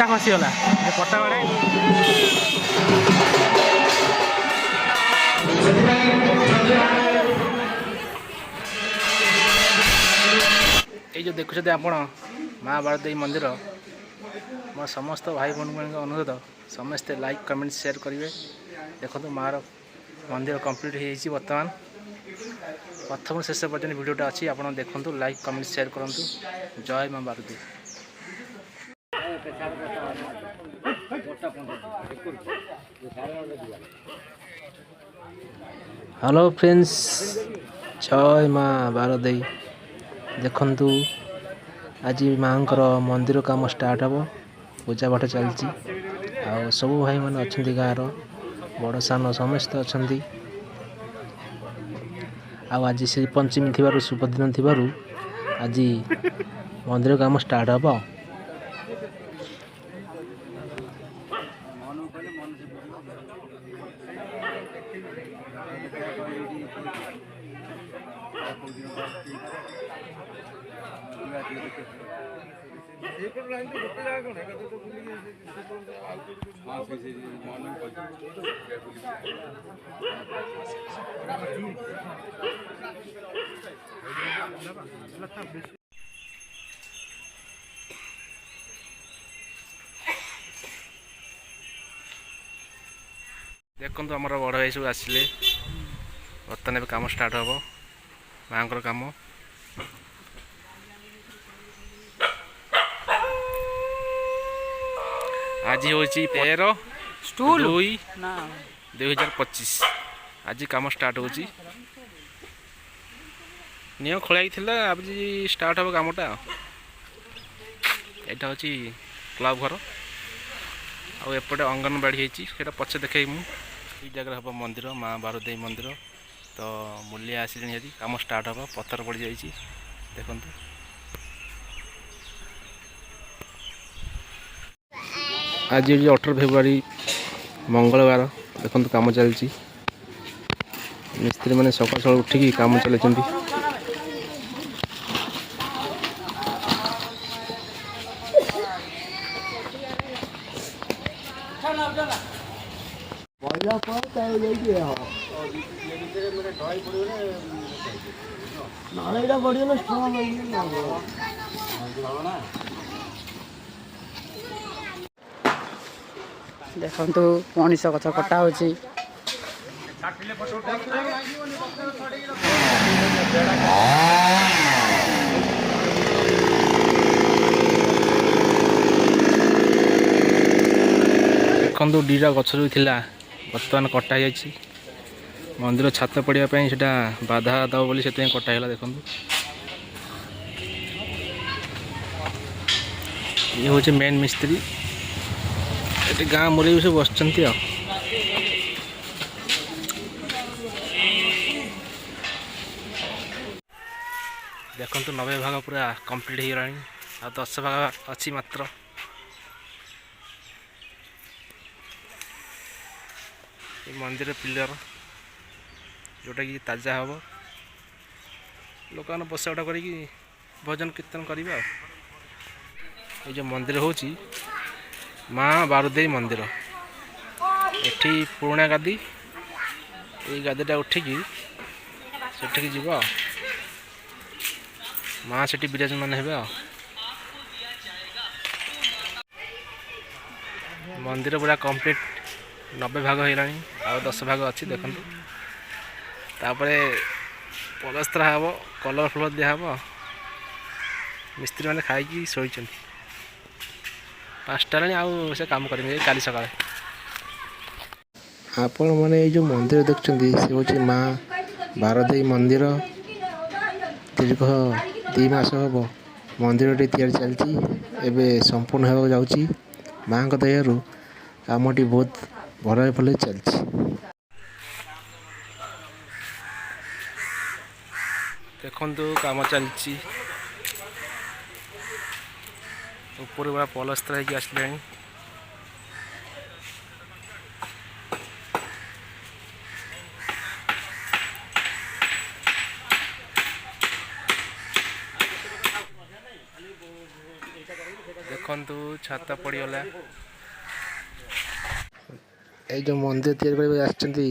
पट्टा खसीगला पट्टा बाड़े ये जो देखुं आपण माँ बारदेवी मंदिर मोर समस्त भाई भौणी मान अनुरोध समस्ते लाइक कमेंट शेयर करेंगे। देखो माँ मंदिर कंप्लीट हो बर्तमान प्रथम शेष पर्यटन वीडियोटा अच्छी आप देखो लाइक कमेंट शेयर करूँ। जय माँ बारदेवी। हेलो फ्रेंड्स जय माँ बारदेवी। देखंतु आज माँ मंदिर काम स्टार्ट हम पूजा पाठ चलती आ सब भाई मैंने अच्छा गाँव बड़ सान समस्त अच्छा आज श्री पंचमी थी शुभ दिन थी आज मंदिर काम स्टार्ट हम। देखो आमर बड़ भाई सब आसिले बर्तमान काम स्टार्ट हम माँ काम। आज हूँ 13/2/2025 आज काम स्टार्ट हो नियो खोलाई आज स्टार्ट हम कामटा। यहाँ हूँ क्लब घर आउपटे अंगनवाड़ी होता पचे देखे मुझे जगह हम मंदिर माँ बारदेवी मंदिर तो मूल्य आसिले काम स्टार्ट हम पत्थर पड़ जाइए देखु। आज 18 फेब्रुआरी मंगलवार देखो काम चलती मिस्त्री मैंने सकाल सकाल उठिकी काम चलती। देखो मनीष गछ कटा हो देखो दीटा गछ जो थिला बर्तमान कटा मंदिर छात पड़ापी से बाधा दब बोली से कटाला। देखो ये हूँ मेन मिस्त्री ये गाँ मुरे भी सब बस देखु 90 भाग पूरा कंप्लीट हो गलानी आ 10 भाग अच्छी मात्र। ये मंदिर पिलर जोटा कि ताजा हम लोक मैंने बसा उठा करी भजन कीर्तन करा। ये जो मंदिर हूँ माँ बारदेवी मंदिर एठी पुराणा गादी ये गादीटा उठिकी सेठी जीव माँ से विराजमान हे। मंदिर पूरा कंप्लीट 90 भाग होलानी आ 10 भाग अच्छी देखो तापरे पलस्तर हम कलर फलर दिहब मिस्त्री मैंने खाई शोई 5टा आउ से काम करेंगे काली सकाଳେ। आपण मैंने जो मंदिर देखते से हूँ माँ बारदेवी मंदिर दीर्घ 2 मास हम मंदिर तैयारी चलती एवं संपूर्ण होगा जाऊँगी माँ दयारू कामटी बहुत भल भल चलती। देखो काम चलती ऊपर बड़ा पलस्तर होगी आसला। ଦେଖନ୍ତୁ ଛାତ ପଡ଼ିଗଲା। ଏଇ ଯେଉଁ ମନ୍ଦିର ତିଆରି କରିବାକୁ ଆସିଛନ୍ତି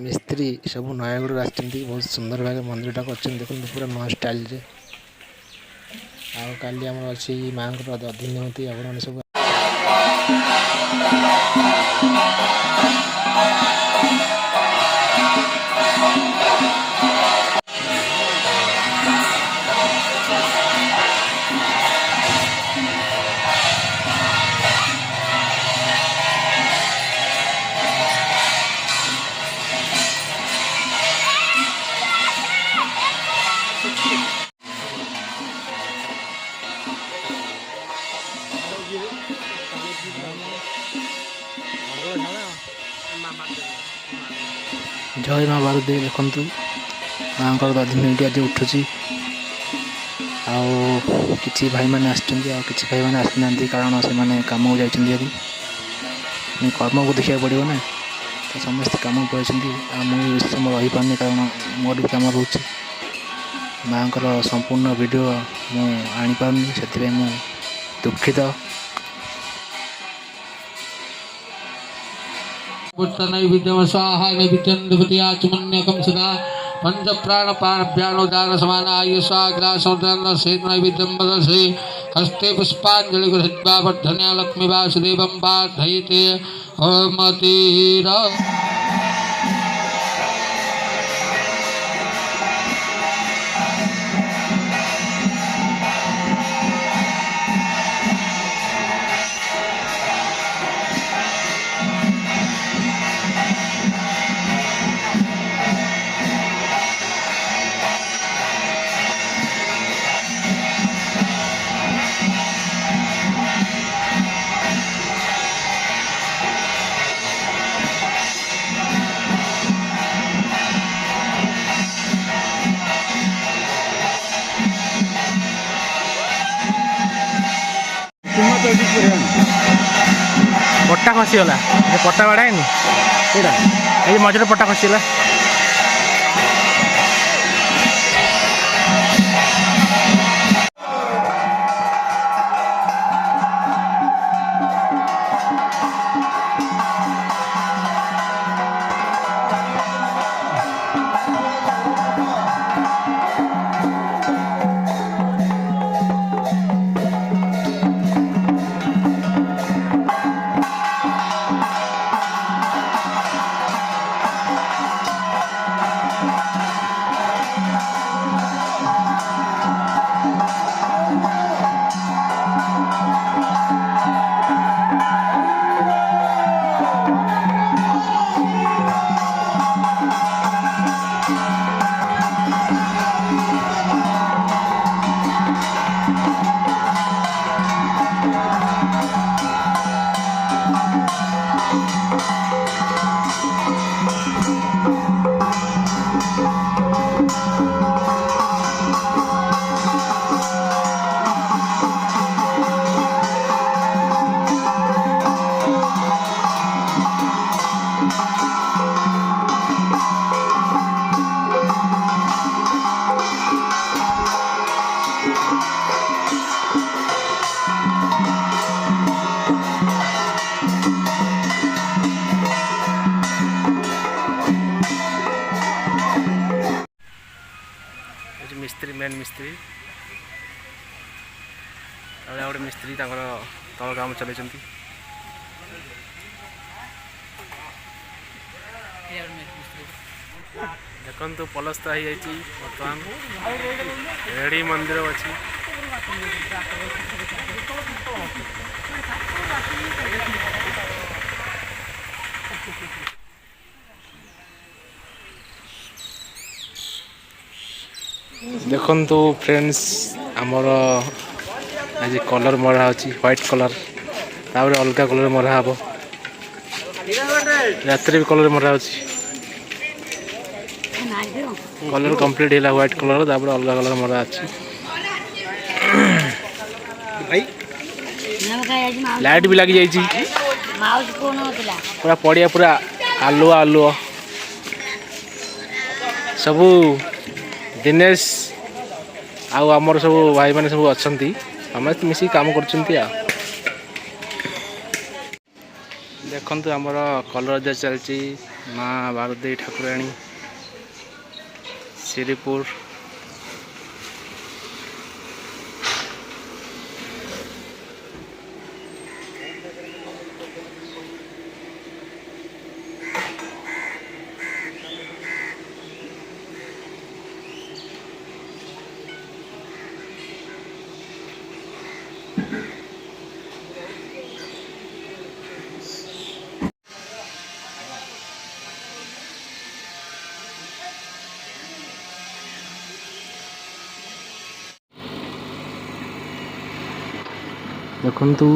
ମିସ୍ତ୍ରୀ ସବୁ ନୟାଗଡ଼ରୁ ଆସିଛନ୍ତି। ବହୁତ ସୁନ୍ଦର ଭାବେ ମନ୍ଦିରଟା କରିଛନ୍ତି। ଦେଖନ୍ତୁ ପୁରା ନୂଆ ଷ୍ଟାଇଲରେ। ଆଉ କାଲି ଆମର ଅଛି ମାଆଙ୍କର ଦଧିନଉତି। ଆପଣମାନେ ସବୁ ଜୟ ମା ବାରୁଦେବୀ। ଦେଖନ୍ତୁ ମାଆଙ୍କର ଦଧିନଉତି ଆଜି ଉଠୁଛି। ଆଉ କିଛି ଭାଇମାନେ ଆସିଛନ୍ତି, ଆଉ କିଛି ଭାଇମାନେ ଆସିନାହାନ୍ତି, କାରଣ ସେମାନେ କାମକୁ ଯାଇଛନ୍ତି ହେରି। କର୍ମକୁ ଦେଖିବାକୁ ପଡ଼ିବ ନା, ତ ସମସ୍ତେ କାମକୁ ପଳାଇଛନ୍ତି। ଆଉ ମୁଁ ବେଶୀ ସମୟ ରହିପାରୁନି, କାରଣ ମୋର ବି କାମ ରହୁଛି। ମାଆଙ୍କର ସମ୍ପୂର୍ଣ୍ଣ ଭିଡ଼ିଓ ମୁଁ ଆଣିପାରୁନି, ସେଥିପାଇଁ ମୁଁ ଦୁଃଖିତ। नैवेद्यम स्वाहा नैवेद्यं देवते आचमन्यकं सदा पंच प्राण पाणभ्यानोदान समान आयु स्वाग्रासोदन सेत नैवेद्यं वदसे हस्ते पुष्पांजलि गृहीत्वा वर्धन्या लक्ष्मी वासुदेवं प्रार्थयते ओम तीर ପଟା ଖସିଗଲା। ପଟା ବାଡ଼ାଏନି ଏଇଟା, ଏଇ ମଝିରେ ପଟା ଖସିଗଲା। ମିସ୍ତ୍ରୀ ମେନ୍ ମିସ୍ତ୍ରୀ ଆଉ ଗୋଟେ ମିସ୍ତ୍ରୀ ତାଙ୍କର ତଳ କାମ ଚଲେଇଛନ୍ତି। ଦେଖନ୍ତୁ ପଲସ୍ତ ହେଇଯାଇଛି। ବର୍ତ୍ତମାନ ରେଡ଼ି ମନ୍ଦିର ଅଛି। ଦେଖନ୍ତୁ ଫ୍ରେଣ୍ଡସ୍, ଆମର ଆଜି କଲର୍ ମରା ହେଉଛି ହ୍ୱାଇଟ୍ କଲର୍, ତାପରେ ଅଲଗା କଲର୍ ମରା ହେବ। ରାତିରେ ବି କଲର୍ ମରା ହେଉଛି। କଲର୍ କମ୍ପ୍ଲିଟ୍ ହେଲା ହ୍ୱାଇଟ୍ କଲର୍, ତାପରେ ଅଲଗା କଲର୍ ମରା ଅଛି। ଲାଇଟ୍ ବି ଲାଗିଯାଇଛି। ପୁରା ପଡ଼ିଆ ପୁରା ଆଲୁଅ ଆଲୁଅ। ସବୁ ଦିନେଶ ଆଉ ଆମର ସବୁ ଭାଇମାନେ ସବୁ ଅଛନ୍ତି, ସମସ୍ତେ ମିଶିକି କାମ କରୁଛନ୍ତି ଆଉ। ଦେଖନ୍ତୁ ଆମର କଲର ଦିଆ ଚାଲିଛି ମା ବାରଦେଇ ଠାକୁରାଣୀ ଶ୍ରୀପୁର। ଦେଖନ୍ତୁ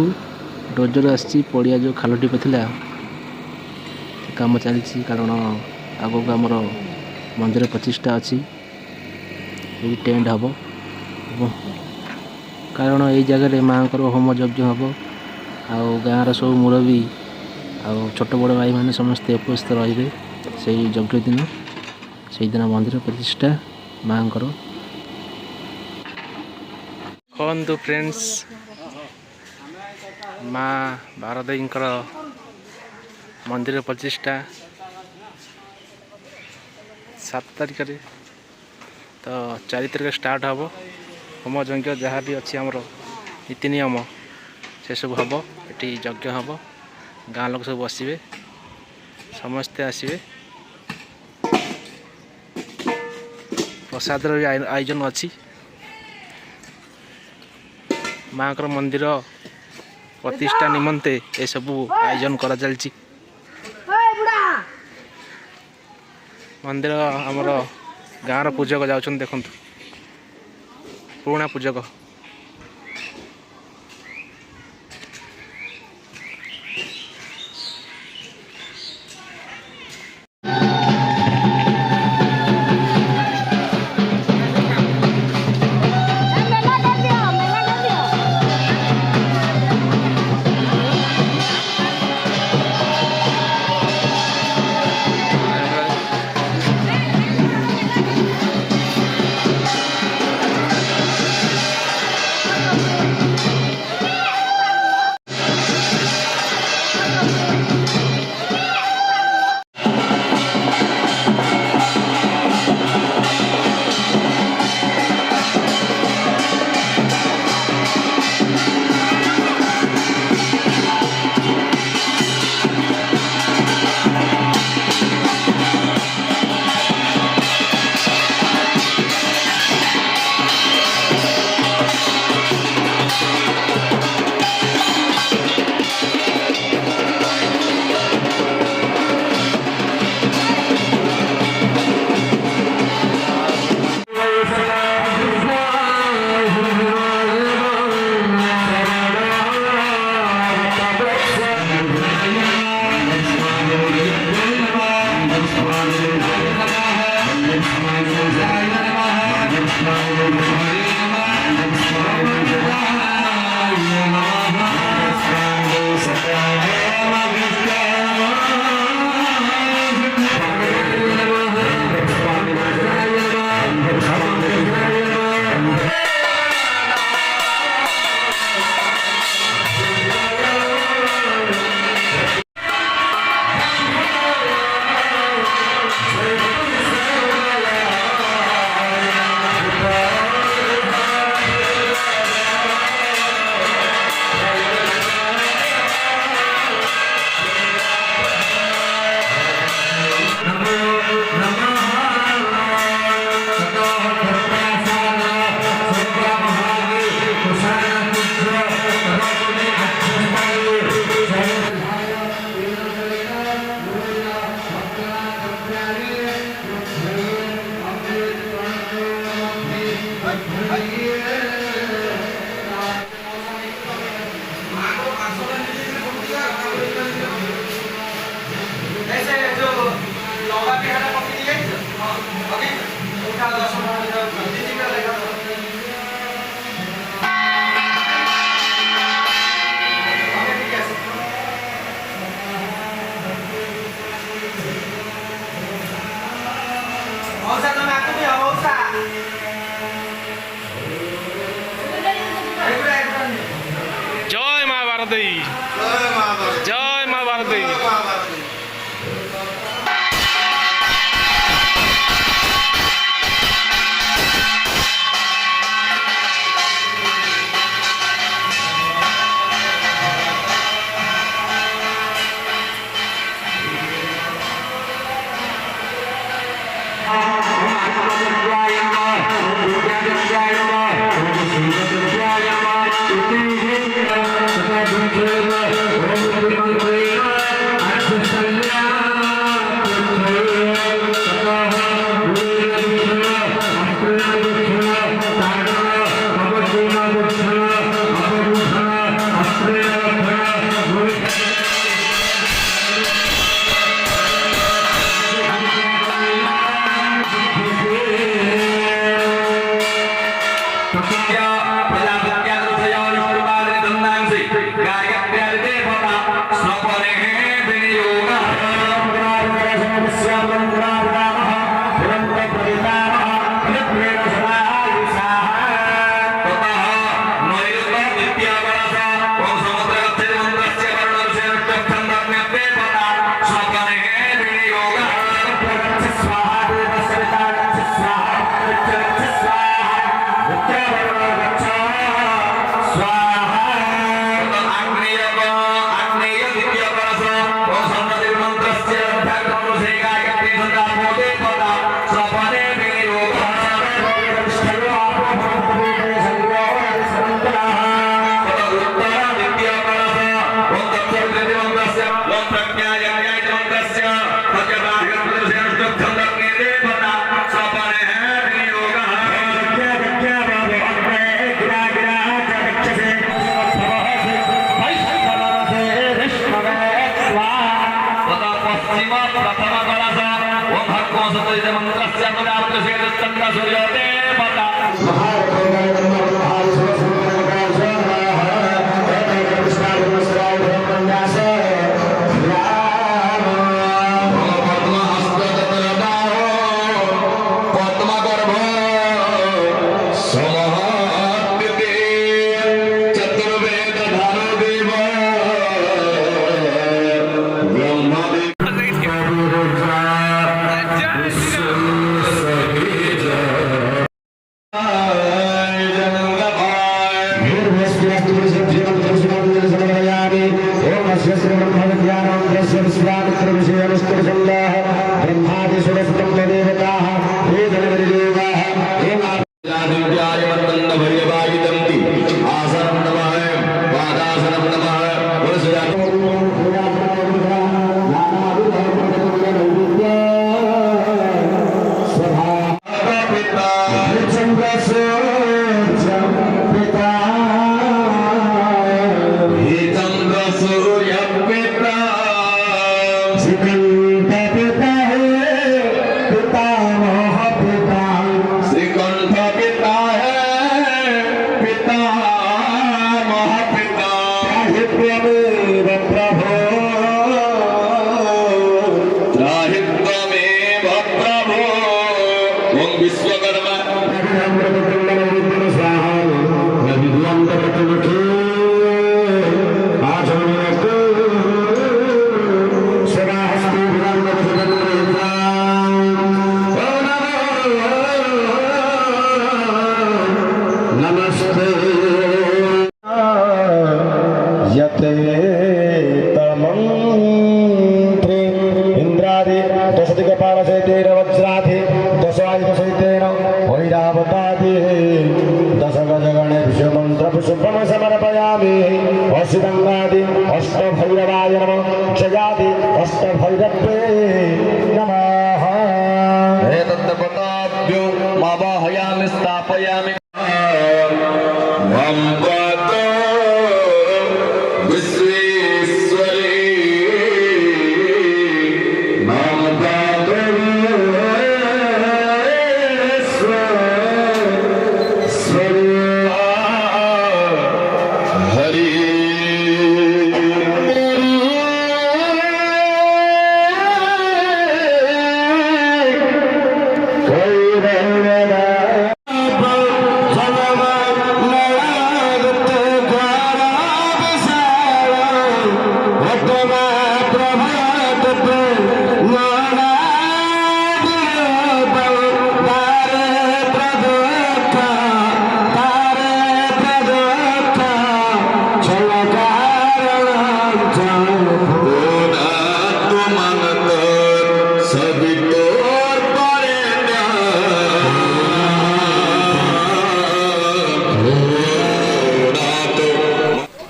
ଡୋଜର ଆସିଛି ପଡ଼ିଆ ଯେଉଁ ଖାଲଟି ପଡ଼ିଥିଲା କାମ ଚାଲିଛି, କାରଣ ଆଗକୁ ଆମର ମନ୍ଦିର ପ୍ରତିଷ୍ଠା ଅଛି। ଏଇ ଟେଣ୍ଟ ହେବ କାରଣ ଏଇ ଜାଗାରେ ମାଆଙ୍କର ହୋମ ଯଜ୍ଞ ହେବ। ଆଉ ଗାଁର ସବୁ ମୁରବୀ ଆଉ ଛୋଟ ବଡ଼ ଭାଇମାନେ ସମସ୍ତେ ଉପସ୍ଥିତ ରହିବେ ସେଇ ଯଜ୍ଞ ଦିନ। ସେଇଦିନ ମନ୍ଦିର ପ୍ରତିଷ୍ଠା ମାଆଙ୍କର। ଦେଖନ୍ତୁ ଫ୍ରେଣ୍ଡସ୍, ମା ବାରଦେଇଙ୍କର ମନ୍ଦିର ପ୍ରତିଷ୍ଠା 7 ତାରିଖରେ, ତ 4 ତାରିଖ ଷ୍ଟାର୍ଟ ହେବ ହୋମ ଯଜ୍ଞ। ଯାହା ବି ଅଛି ଆମର ନୀତି ନିୟମ ସେସବୁ ହେବ। ଏଠି ଯଜ୍ଞ ହେବ, ଗାଁ ଲୋକ ସବୁ ବସିବେ, ସମସ୍ତେ ଆସିବେ। ପ୍ରସାଦର ବି ଆୟୋଜନ ଅଛି। ମାଆଙ୍କର ମନ୍ଦିର ପ୍ରତିଷ୍ଠା ନିମନ୍ତେ ଏସବୁ ଆୟୋଜନ କରାଯାଉଛି। ମନ୍ଦିର ଆମର ଗାଁର ପୂଜକ ଯାଉଛନ୍ତି, ଦେଖନ୍ତୁ ପୁରୁଣା ପୂଜକ। जय माँ भारती, जय माँ भारती।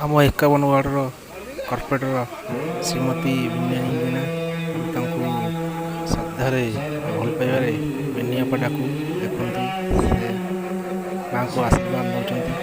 ଆମ 51 ୱାର୍ଡ଼ର କର୍ପୋରେଟର ଶ୍ରୀମତୀ ବିନୟୀ ଜେନା ତାଙ୍କୁ ଶ୍ରଦ୍ଧାରେ ଭଲ ପାଇବାରେ ବେନିଆପାଟାକୁ ଦେଖନ୍ତୁ ସେ ମାଆଙ୍କୁ ଆଶୀର୍ବାଦ ନେଉଛନ୍ତି।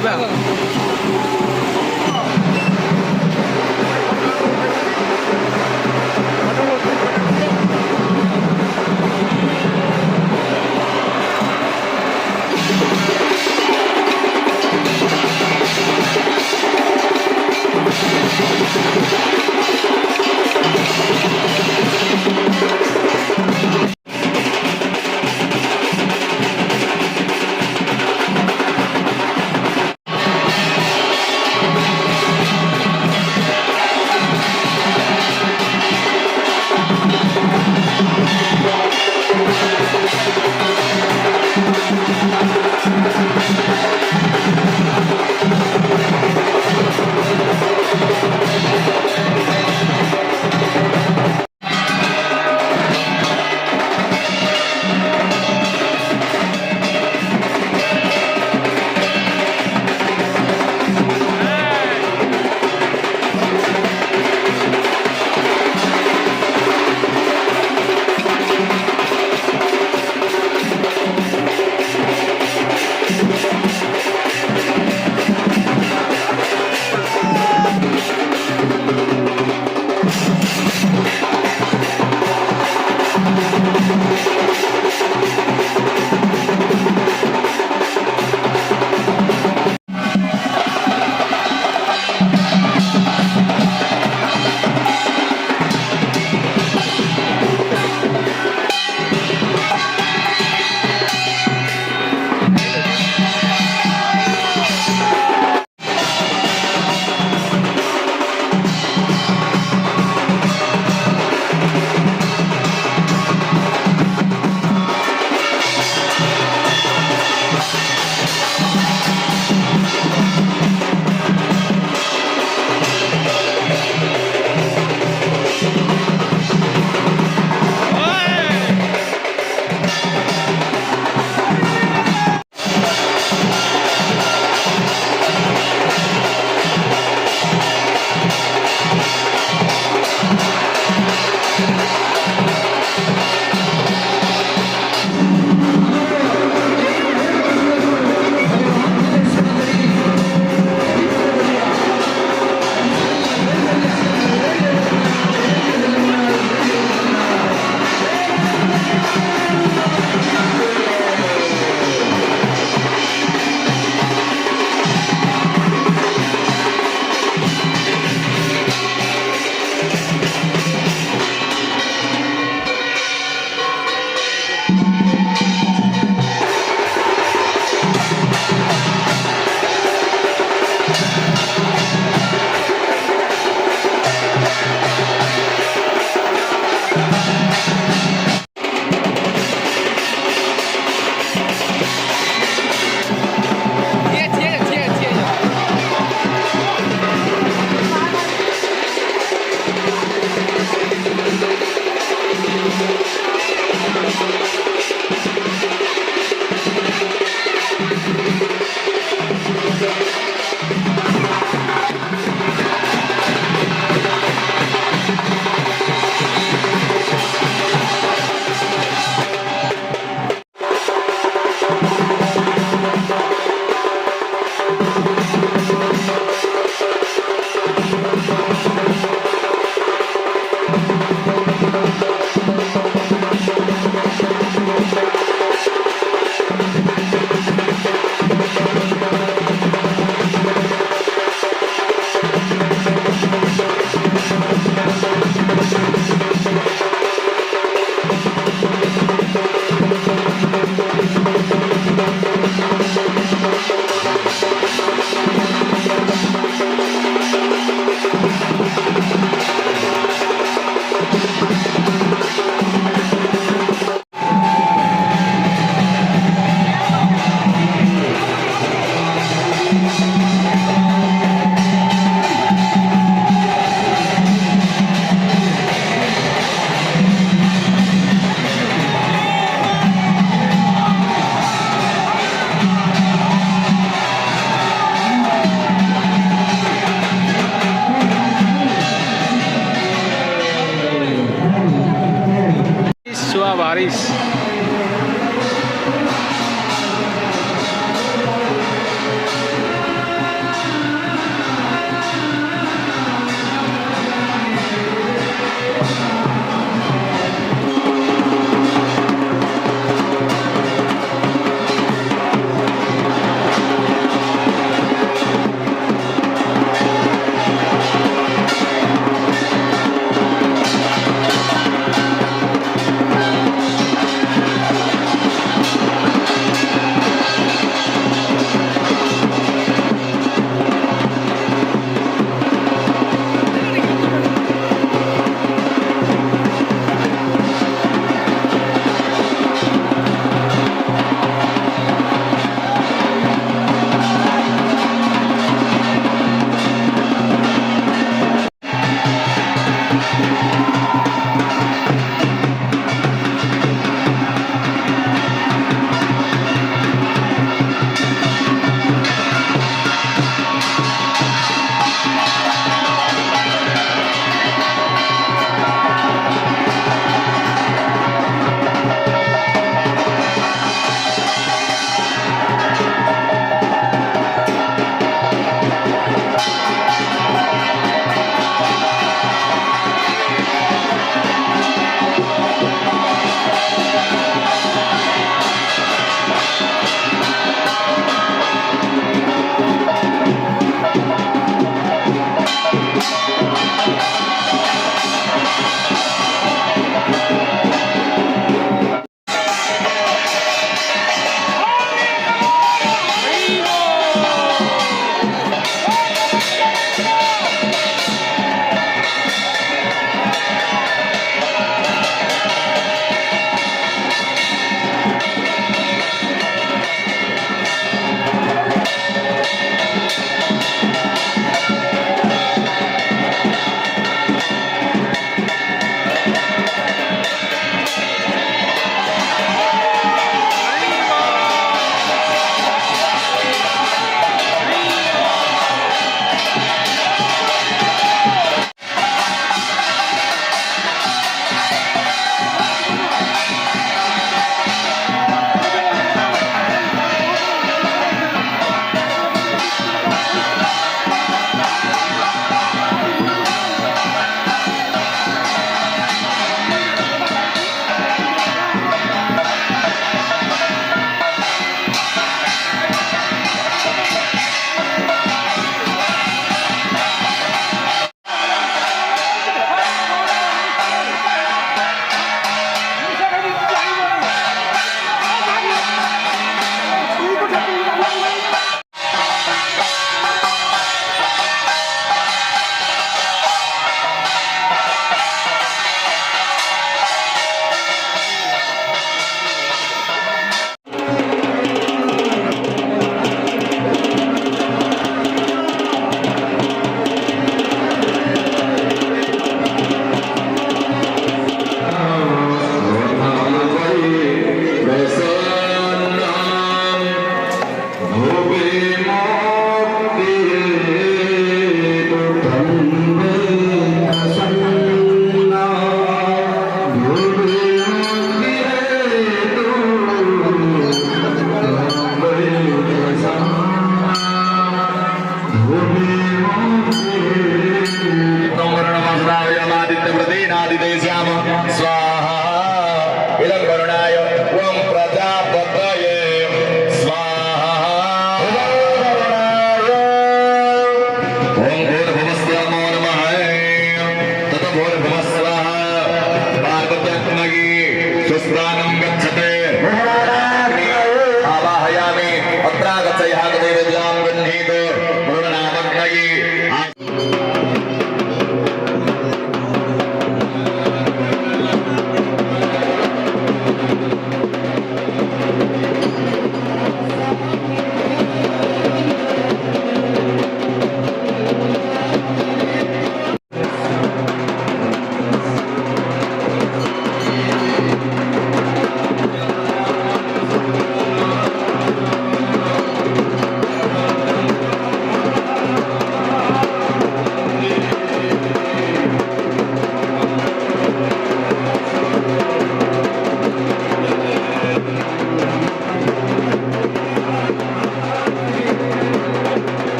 ଯିବା ଆଉ।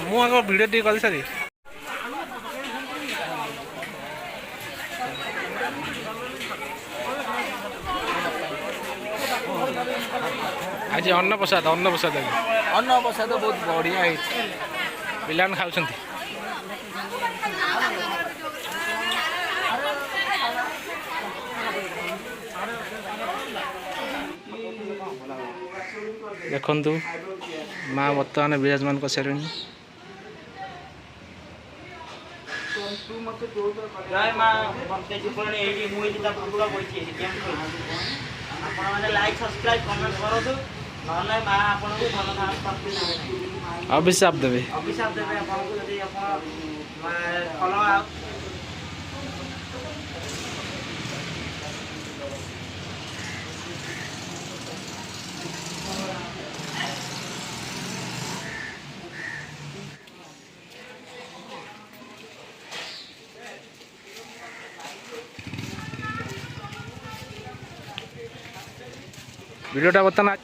ମୁଁ ଆଗ ଭିଡ଼ିଓ ଟିକେ କରି ସାରି ଆଜି ଅନ୍ନପ୍ରସାଦ ବହୁତ ବଢ଼ିଆ ହେଇଛି ପିଲାମାନେ ଖାଉଛନ୍ତି। ଦେଖନ୍ତୁ ମା ବର୍ତ୍ତମାନ ବିରାଜମାନ କରିସାରିଲେଣି। ଜୟ ମା ବନ୍ତେ ଜୀବନ ଏଇଠି ମୁଁ ଏଇଠି ତା ଫଟୋ ବଇଛି ଏଇଠି କେମିତି ଆପଣମାନେ ଲାଇକ୍ ସବସ୍କ୍ରାଇବ୍ କମେଣ୍ଟ କରନ୍ତୁ ନହେଲେ ମା ଆପଣଙ୍କୁ ଭଲ ପ୍ରାପ୍ତି ଦେବେ ଅଭିଶାପ ଦେବେ ଆପଣଙ୍କୁ ଯଦି ଆପଣ ଫଳ ଆଉ ଭିଡ଼ିଓଟା ବର୍ତ୍ତମାନ